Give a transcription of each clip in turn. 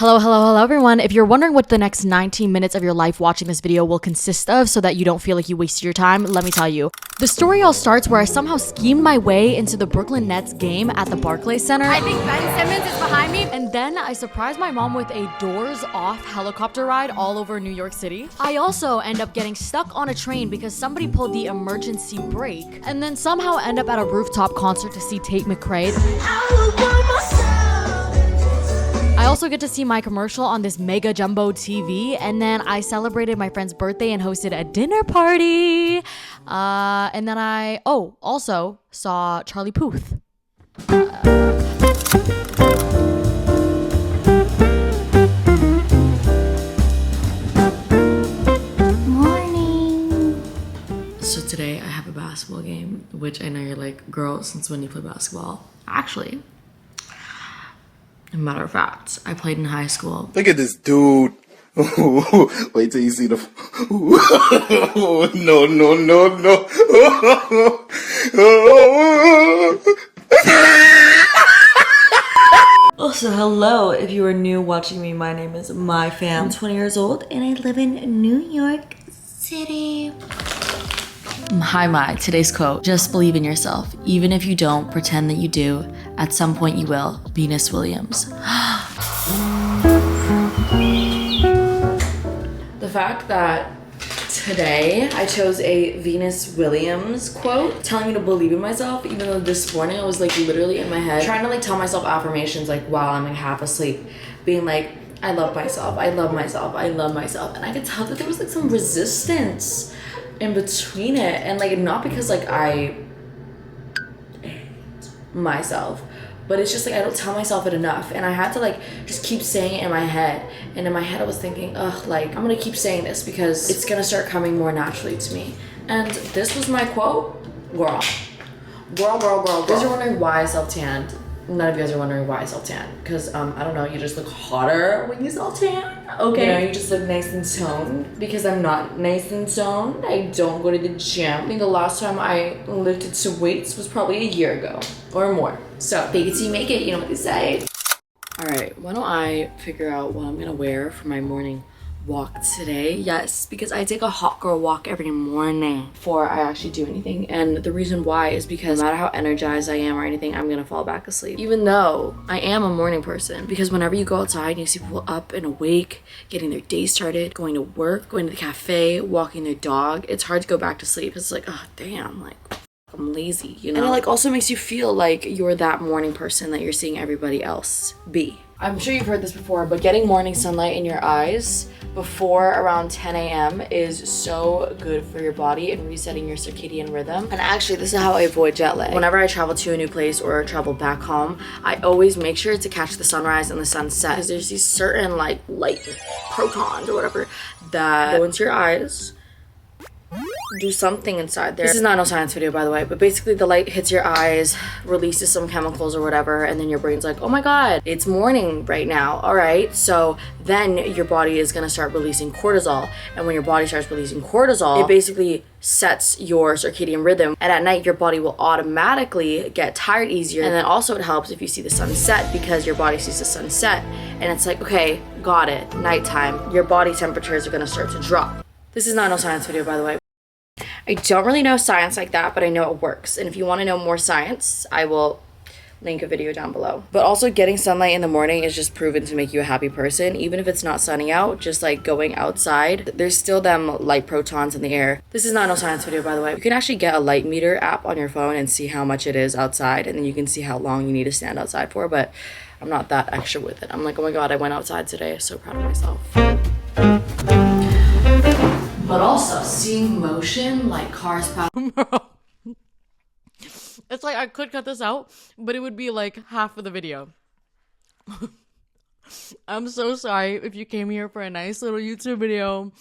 Hello everyone. If you're wondering what the next 19 minutes of your life watching this video will consist of so that you don't feel like you wasted your time, let me tell you. The story all starts where I somehow schemed my way into the Brooklyn Nets game at the Barclays Center. I think Ben Simmons is behind me. And then I surprised my mom with a doors-off helicopter ride all over New York City. I also end up getting stuck on a train because somebody pulled the emergency brake, and then somehow end up at a rooftop concert to see Tate McRae. I also get to see my commercial on this mega jumbo TV, and then I celebrated my friend's birthday and hosted a dinner party. And then I also saw Charlie Puth. Morning. So today I have a basketball game, which I know you're like, girl, since when you play basketball? Actually, a matter of fact, I played in high school. Look at this dude. Wait till you see the... No. Also, hello, if you are new watching me, my name is Pham. I'm 20 years old and I live in New York City. Hi, today's quote: just believe in yourself. Even if you don't, pretend that you do. At some point you will. Venus Williams. The fact that today I chose a Venus Williams quote telling me to believe in myself, even though this morning I was like literally in my head trying to like tell myself affirmations like while I'm like half asleep, being like, I love myself, I love myself, I love myself. And I could tell that there was like some resistance in between it, and like not because like I hate myself, but it's just like I don't tell myself it enough, and I had to like just keep saying it in my head. And in my head I was thinking, like I'm gonna keep saying this because it's gonna start coming more naturally to me. And this was my quote. Girl. You guys are wondering why I self-tanned. None of you guys are wondering why I self-tan, because I don't know, you just look hotter when you self-tan. Okay, you know, you just look nice and toned. Because I'm not nice and toned, I don't go to the gym. I think the last time I lifted some weights was probably a year ago or more. So fake it till you make it, you know what they say. All right, why don't I figure out what I'm gonna wear for my morning walk today? Yes, because I take a hot girl walk every morning before I actually do anything. And the reason why is because no matter how energized I am or anything, I'm gonna fall back asleep, even though I am a morning person. Because whenever you go outside and you see people up and awake, getting their day started, going to work, going to the cafe, walking their dog, it's hard to go back to sleep. It's like, oh damn, like I'm lazy, you know? And it like also makes you feel like you're that morning person that you're seeing everybody else be. I'm sure you've heard this before, but getting morning sunlight in your eyes before around 10 a.m. is so good for your body and resetting your circadian rhythm. And actually, this is how I avoid jet lag. Whenever I travel to a new place or travel back home, I always make sure to catch the sunrise and the sunset, because there's these certain like light protons or whatever that go into your eyes, do something inside there. This is not no science video, by the way, but basically the light hits your eyes, releases some chemicals or whatever, and then your brain's like, oh my god, it's morning right now. All right, so then your body is gonna start releasing cortisol, and when your body starts releasing cortisol, it basically sets your circadian rhythm, and at night your body will automatically get tired easier. And then also it helps if you see the sunset, because your body sees the sunset and it's like, okay, got it, nighttime, your body temperatures are gonna start to drop. This is not no science video, by the way. I don't really know science like that, but I know it works. And if you want to know more science, I will link a video down below. But also, getting sunlight in the morning is just proven to make you a happy person. Even if it's not sunny out, just like going outside, there's still them light protons in the air. This is not no science video, by the way. You can actually get a light meter app on your phone and see how much it is outside, and then you can see how long you need to stand outside for. But I'm not that extra with it. I'm like, oh my god, I went outside today. So proud of myself. But also, seeing motion, like cars pass. It's like I could cut this out, but it would be like half of the video. I'm so sorry if you came here for a nice little YouTube video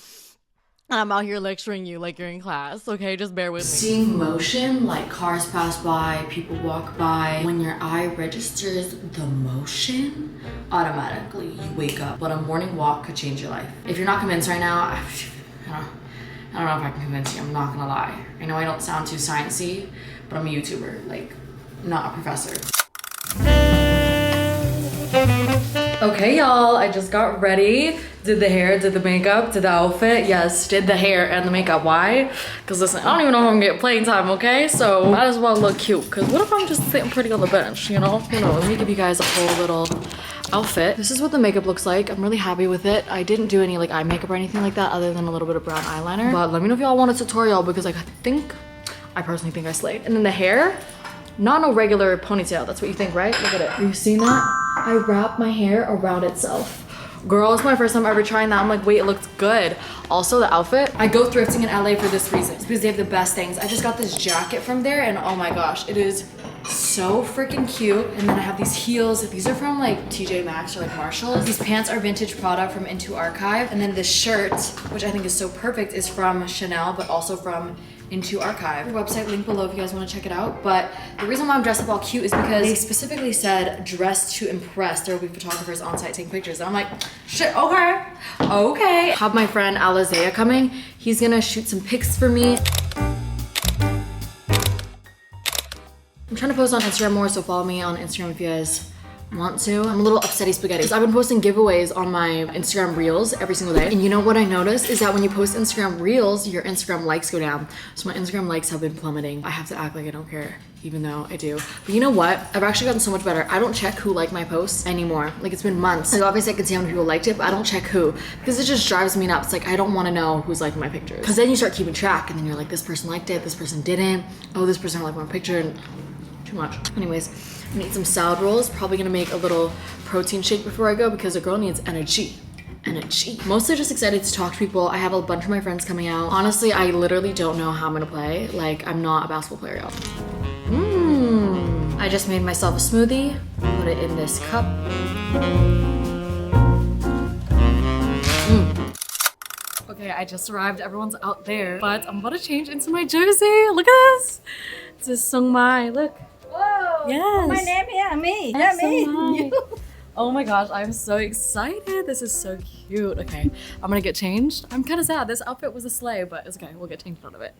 and I'm out here lecturing you like you're in class, okay? Just bear with me. Seeing motion, like cars pass by, people walk by, when your eye registers the motion, automatically you wake up. But a morning walk could change your life. If you're not convinced right now, I don't know if I can convince you, I'm not gonna lie. I know I don't sound too sciencey, but I'm a YouTuber, like, not a professor. Okay, y'all, I just got ready. Did the hair, did the makeup, did the outfit. Yes, did the hair and the makeup. Why? Because listen, I don't even know if I'm gonna get playing time, okay? So might as well look cute. Because what if I'm just sitting pretty on the bench, you know? Who knows? Let me give you guys a whole little outfit. This is what the makeup looks like. I'm really happy with it. I didn't do any like eye makeup or anything like that other than a little bit of brown eyeliner. But let me know if y'all want a tutorial because like I personally think I slayed. And then the hair, not no regular ponytail. That's what you think, right? Look at it. Are you seeing that? I wrapped my hair around itself. Girl, it's my first time ever trying that. I'm like, wait, it looks good. Also, the outfit. I go thrifting in LA for this reason. It's because they have the best things. I just got this jacket from there and oh my gosh, it is so freaking cute. And then I have these heels. These are from like TJ Maxx or like Marshalls. These pants are vintage product from Into Archive. And then this shirt, which I think is so perfect, is from Chanel, but also from Into Archive. Their website link below if you guys want to check it out. But the reason why I'm dressed up all cute is because they specifically said dress to impress. There will be photographers on site taking pictures. And I'm like, shit, okay. Have my friend Alizea coming. He's gonna shoot some pics for me. I'm trying to post on Instagram more, so follow me on Instagram if you guys want to. I'm a little upsetty spaghetti. So I've been posting giveaways on my Instagram reels every single day. And you know what I noticed is that when you post Instagram reels, your Instagram likes go down. So my Instagram likes have been plummeting. I have to act like I don't care, even though I do. But you know what? I've actually gotten so much better. I don't check who liked my posts anymore. Like it's been months. Like obviously I can see how many people liked it, but I don't check who because it just drives me nuts. Like I don't want to know who's liking my pictures. Because then you start keeping track and then you're like, this person liked it, this person didn't. Oh, this person liked my picture and too much. Anyways, I'm gonna eat some salad rolls. Probably gonna make a little protein shake before I go because a girl needs energy. Mostly just excited to talk to people. I have a bunch of my friends coming out. Honestly, I literally don't know how I'm gonna play. Like, I'm not a basketball player, y'all. I just made myself a smoothie. Put it in this cup. Okay, I just arrived. Everyone's out there. But I'm about to change into my jersey. Look at this. This is Sung Mai. Look. Whoa! Yes. My name here, me. Yeah, me. Oh my gosh, I'm so excited. This is so cute. Okay, I'm gonna get changed. I'm kind of sad. This outfit was a slay, but it's okay. We'll get changed out of it.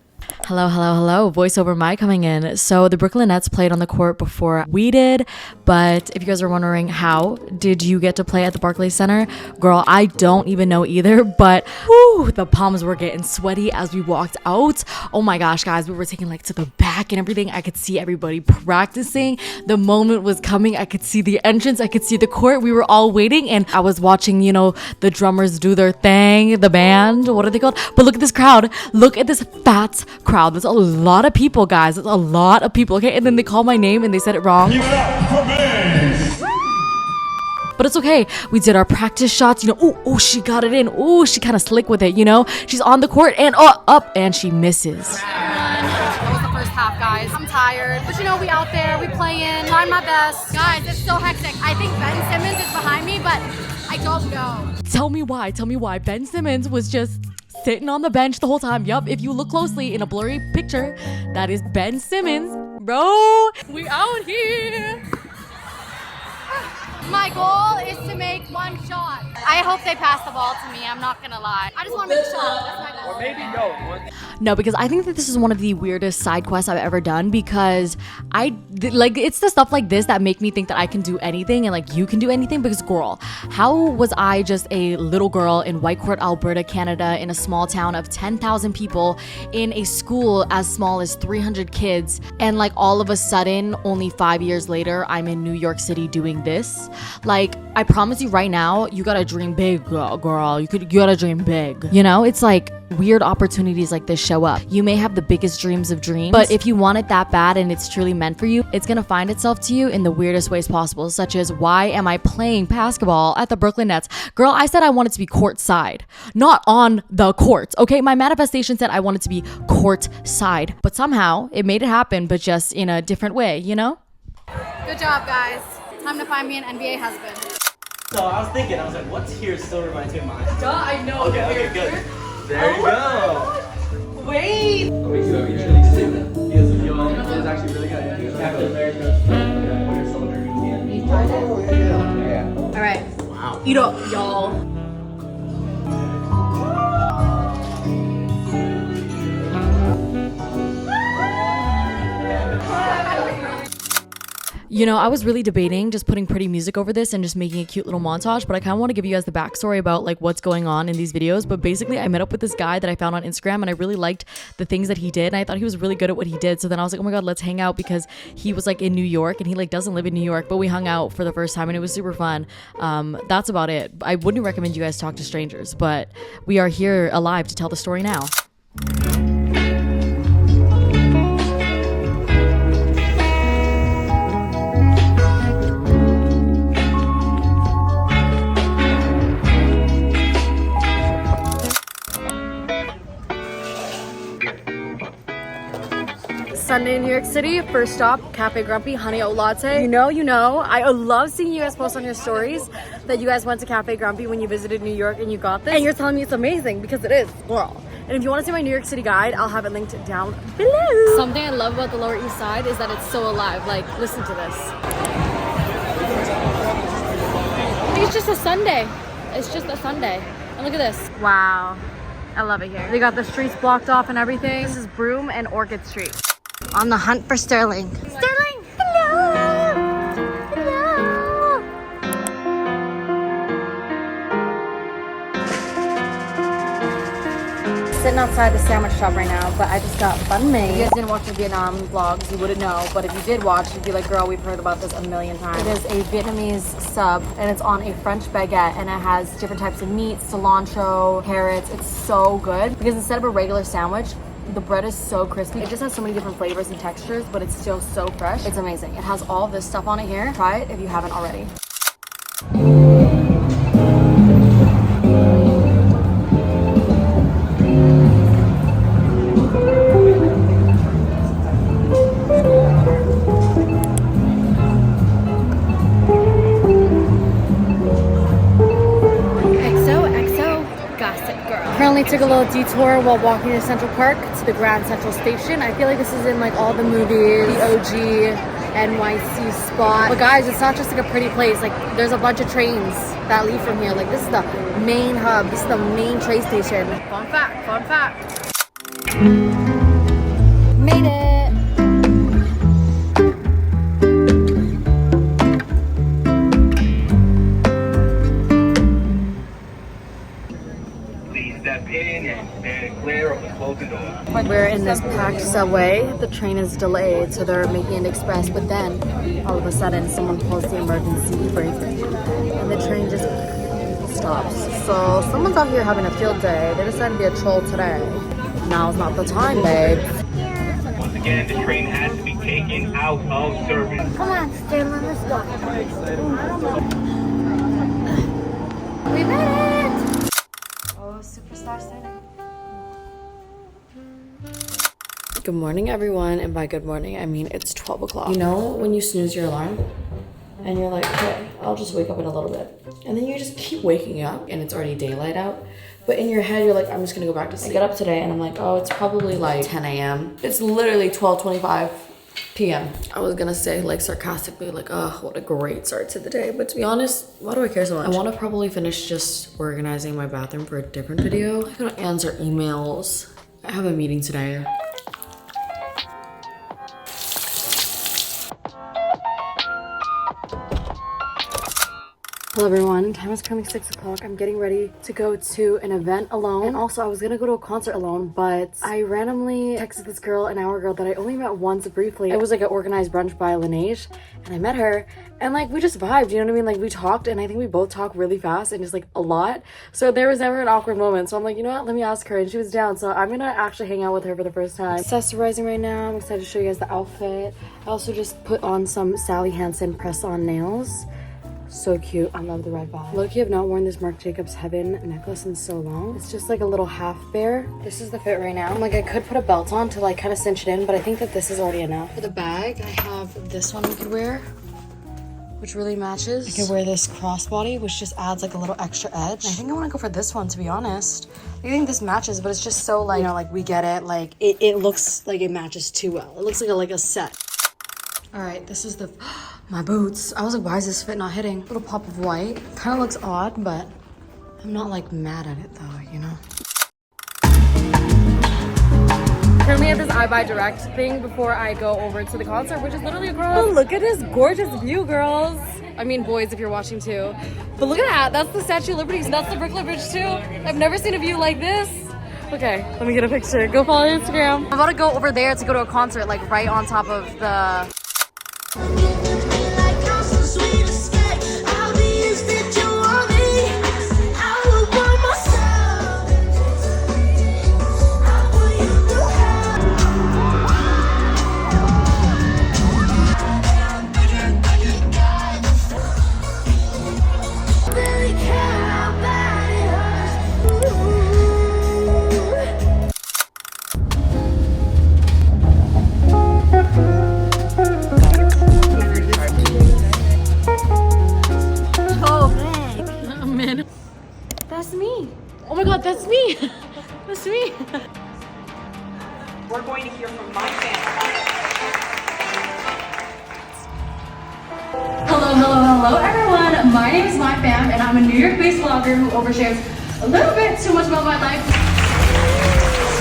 Hello. Voiceover Mai coming in. So the Brooklyn Nets played on the court before we did, but if you guys are wondering how did you get to play at the Barclays Center, girl, I don't even know either, but whew, the palms were getting sweaty as we walked out. Oh my gosh, guys, we were taking like to the back and everything. I could see everybody practicing. The moment was coming. I could see the entrance. I could see the court. We were all waiting and I was watching, you know, the drummers do their thing, the band, what are they called? But look at this crowd. Look at this fat crowd. There's a lot of people, guys. There's a lot of people, okay? And then they called my name and they said it wrong. Give it up for me. But it's okay. We did our practice shots, you know. Oh, she got it in. Oh, she kind of slick with it, you know. She's on the court and up and she misses. That was the first half, guys. I'm tired. But you know, we out there, we playing, trying my best. Guys, it's so hectic. I think Ben Simmons is behind me, but I don't know. Tell me why. Ben Simmons was just sitting on the bench the whole time. Yup, if you look closely in a blurry picture, that is Ben Simmons. Bro, we out here. My goal is to make one shot. I hope they pass the ball to me. I'm not gonna lie. I just want to make a shot. That's my goal. Or maybe no. No, because I think that this is one of the weirdest side quests I've ever done because it's the stuff like this that make me think that I can do anything and like you can do anything because girl, how was I just a little girl in Whitecourt, Alberta, Canada in a small town of 10,000 people in a school as small as 300 kids and like all of a sudden only 5 years later I'm in New York City doing this? Like I promise you right now, you gotta dream big, girl. You gotta dream big. You know, it's like weird opportunities like this show up. You may have the biggest dreams of dreams, but if you want it that bad and it's truly meant for you, it's gonna find itself to you in the weirdest ways possible, such as why am I playing basketball at the Brooklyn Nets? Girl, I said I wanted to be courtside, not on the court. Okay, my manifestation said I wanted to be courtside, but somehow it made it happen, but just in a different way, you know? Good job, guys. Time to find me an NBA husband. So I was thinking, I was like, what's here still reminds me of mine? Duh, I know. Okay, good. There you go. Wait. Wait, so you really stupid. It's actually really good. Captain America. Winter Soldier. Yeah. All right. Wow. Eat up, y'all. You know, I was really debating just putting pretty music over this and just making a cute little montage, but I kind of want to give you guys the backstory about like what's going on in these videos. But basically I met up with this guy that I found on Instagram and I really liked the things that he did and I thought he was really good at what he did. So then I was like, oh my god, let's hang out, because he was like in New York and he like doesn't live in New York, but we hung out for the first time and it was super fun. That's about it. I wouldn't recommend you guys talk to strangers, but we are here alive to tell the story now. Sunday in New York City, first stop, Cafe Grumpy, honey oat latte. You know, I love seeing you guys post on your stories that you guys went to Cafe Grumpy when you visited New York and you got this. And you're telling me it's amazing, because it is, girl. And if you want to see my New York City guide, I'll have it linked down below. Something I love about the Lower East Side is that it's so alive. Like, listen to this. I think it's just a Sunday. It's just a Sunday. And look at this. Wow. I love it here. They got the streets blocked off and everything. This is Broome and Orchid Street. On the hunt for Sterling. Sterling! Hello! Hello! Sitting outside the sandwich shop right now, but I just got banh mi. If you guys didn't watch the Vietnam vlogs, you wouldn't know. But if you did watch, you'd be like, girl, we've heard about this a million times. It is a Vietnamese sub, and it's on a French baguette, and it has different types of meats, cilantro, carrots. It's so good, because instead of a regular sandwich, the bread is so crispy. It just has so many different flavors and textures, but it's still so fresh. It's amazing. It has all this stuff on it here. Try it if you haven't already. Apparently took a little detour while walking to Central Park to the Grand Central Station. I feel like this is in like all the movies, the OG NYC spot. But guys, it's not just like a pretty place. Like, there's a bunch of trains that leave from here. Like, this is the main hub. This is the main train station. Fun fact, fun fact. Made it. We're in this packed subway. The train is delayed, so they're making it express, but then all of a sudden someone pulls the emergency brake and the train just stops. So someone's out here having a field day. They decided to be a troll today. Now's not the time, babe. Once again, the train has to be taken out of service. Come on, Sterling, let's go. We made it! Oh, superstar Sterling. Good morning, everyone, and by good morning I mean it's 12 o'clock. You know when you snooze your alarm and you're like, okay, I'll just wake up in a little bit, and then you just keep waking up and it's already daylight out, but in your head you're like, I'm just gonna go back to sleep. I get up today and I'm like, oh, it's probably like 10 a.m. It's literally 12:25 p.m. I was gonna say like sarcastically like, oh, what a great start to the day, but to be honest, why do I care so much? I want to probably finish just organizing my bathroom for a different video. I'm gonna answer emails. I have a meeting today. Hello everyone, time is currently 6 o'clock. I'm getting ready to go to an event alone. And also I was gonna go to a concert alone, but I randomly texted this girl, an hour ago, that I only met once briefly. It was like an organized brunch by Laneige, and I met her and like we just vibed, you know what I mean? Like we talked, and I think we both talk really fast and just like a lot. So there was never an awkward moment. So I'm like, you know what, let me ask her, and she was down. So I'm gonna actually hang out with her for the first time. Accessorizing right now. I'm excited to show you guys the outfit. I also just put on some Sally Hansen press-on nails. So cute. I love the red vibe. Low-key, I've not worn this Marc Jacobs Heaven necklace in so long. It's just like a little half bear. This is the fit right now. Like I could put a belt on to like kind of cinch it in, but I think that this is already enough. For the bag, I have this one we could wear, which really matches. I could wear this crossbody, which just adds like a little extra edge. I think I want to go for this one, to be honest. I think this matches, but it's just so like, you know, like we get it. Like it looks like it matches too well. It looks like a set. All right, this is the, my boots. I was like, why is this fit not hitting? Little pop of white. Kind of looks odd, but I'm not like mad at it though, you know? Currently at this I Buy Direct thing before I go over to the concert, which is literally across. Oh, look at this gorgeous view, girls. I mean, boys, if you're watching too. But look at that. That's the Statue of Liberty. That's the Brooklyn Bridge too. I've never seen a view like this. Okay, let me get a picture. Go follow Instagram. I'm about to go over there to go to a concert, like right on top of the... That's me. Oh my god, that's me. That's me. We're going to hear from my family. Hello everyone. My name is Pham and I'm a New York-based vlogger who overshares a little bit too much about my life.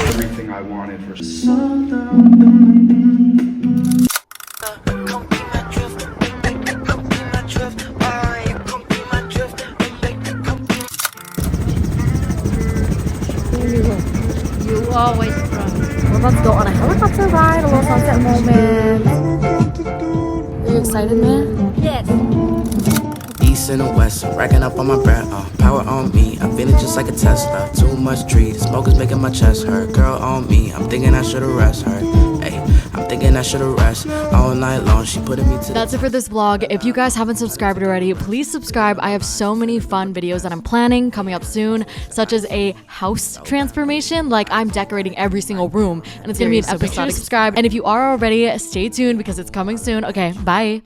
Everything I wanted for You always run. We're about to go on a helicopter ride, a little sunset moment. Are you excited, man? Yes. East and the west, racking up on my breath, power on me, I'm feeling just like a Tesla, too much tree, the smoke is making my chest hurt, girl on me, I'm thinking I should've rest her, hey, I'm thinking I should've rest, all night long, she putting me to... That's it for this vlog. If you guys haven't subscribed already, please subscribe. I have so many fun videos that I'm planning coming up soon, such as a house transformation, like I'm decorating every single room, and it's gonna be an episode. Subscribe, and if you are already, stay tuned because it's coming soon. Okay, bye.